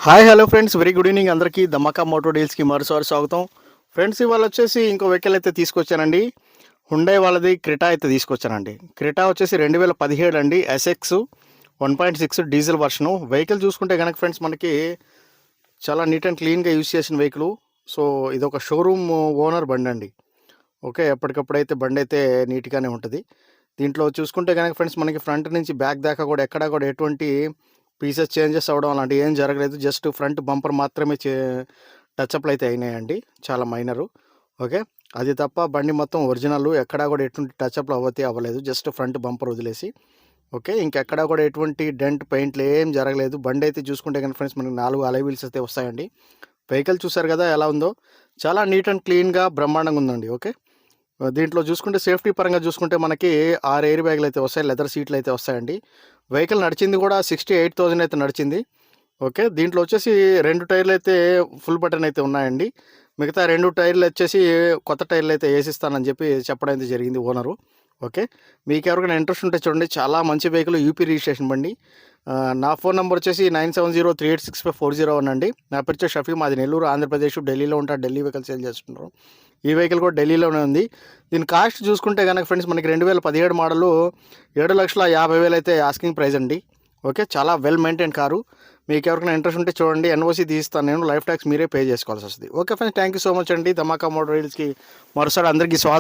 Hi hello friends, very good evening అందరికీ. ధమాకా Moto డీల్స్కి మరోసారి స్వాగతం. ఫ్రెండ్స్, ఇవాళ వచ్చేసి ఇంకో వెహికల్ అయితే తీసుకొచ్చానండి. హుండై వాళ్ళది క్రెటా అయితే తీసుకొచ్చానండి. క్రెటా వచ్చేసి 2017 అండి. SX 1.6 diesel వర్షను. వెహికల్ చూసుకుంటే కనుక ఫ్రెండ్స్, మనకి చాలా నీట్ అండ్ క్లీన్గా యూజ్ చేసిన వెహికల్. సో ఇది ఒక షోరూమ్ ఓనర్ బండి అండి. ఓకే, ఎప్పటికప్పుడైతే బండి అయితే నీట్గానే ఉంటుంది. దీంట్లో చూసుకుంటే కనుక ఫ్రెండ్స్, మనకి ఫ్రంట్ నుంచి బ్యాక్ దాకా కూడా ఎక్కడా కూడా ఎటువంటి పీసెస్ చేంజెస్ అవ్వడం అలాంటివి ఏం జరగలేదు. జస్ట్ ఫ్రంట్ బంపర్ మాత్రమే టచ్అప్లు అయితే అయినాయండి, చాలా మైనరు. ఓకే, అది తప్ప బండి మొత్తం ఒరిజినల్. ఎక్కడా కూడా ఎటువంటి టచ్అప్లు అవ్వలేదు, జస్ట్ ఫ్రంట్ బంపర్ వదిలేసి. ఓకే, ఇంకెక్కడా కూడా ఎటువంటి డెంట్ పెయింట్లు ఏం జరగలేదు. బండి అయితే చూసుకుంటే కనుక ఫ్రెండ్స్, మనకి 4 అలై వీల్స్ అయితే వస్తాయండి. వెహికల్ చూసారు కదా ఎలా ఉందో, చాలా నీట్ అండ్ క్లీన్గా బ్రహ్మాండంగా ఉందండి. ఓకే, దీంట్లో చూసుకుంటే సేఫ్టీ పరంగా చూసుకుంటే మనకి 6 ఎయిర్ బ్యాగులు అయితే వస్తాయి, లెదర్ సీట్లు అయితే వస్తాయండి. వెహికల్ నడిచింది కూడా 68,000 అయితే నడిచింది. ఓకే, దీంట్లో వచ్చేసి 2 టైర్లు అయితే ఫుల్ బటన్ అయితే ఉన్నాయండి. మిగతా 2 టైర్లు వచ్చేసి కొత్త టైర్లు అయితే వేసిస్తానని చెప్పడం అయితే జరిగింది ఓనరు. ఓకే, మీకు ఎవరికైనా ఇంట్రెస్ట్ ఉంటే చూడండి, చాలా మంచి వెహికల్, యూపీ రిజిస్ట్రేషన్ బండి. నా ఫోన్ నెంబర్ వచ్చేసి 9703865401 అండి. నా పేరు వచ్చి షఫీ, మాది నెల్లూరు, ఆంధ్రప్రదేశ్. ఢిల్లీలో ఉంటారు, ఢిల్లీ వెహికల్ సేల్ చేస్తున్నారు. ఈ వెహికల్ కూడా ఢిల్లీలోనే ఉంది. దీని కాస్ట్ చూసుకుంటే కనుక ఫ్రెండ్స్, మనకి 2017 మోడలు 7,50,000 అయితే ఆస్కింగ్ ప్రైస్ అండి. ఓకే, చాలా వెల్ మెయింటైన్ కారు. మీకు ఎవరికైనా ఇంట్రెస్ట్ ఉంటే చూడండి, ఎన్ఓసి తీస్తాను నేను, లైఫ్ ట్యాక్స్ మీరే పే చేసుకోవాల్సి వస్తుంది. Okay friends, thank you so much అండి. ధమాకా మోటార్ రీల్స్కి మరోసారి అందరికీ స్వాగతం.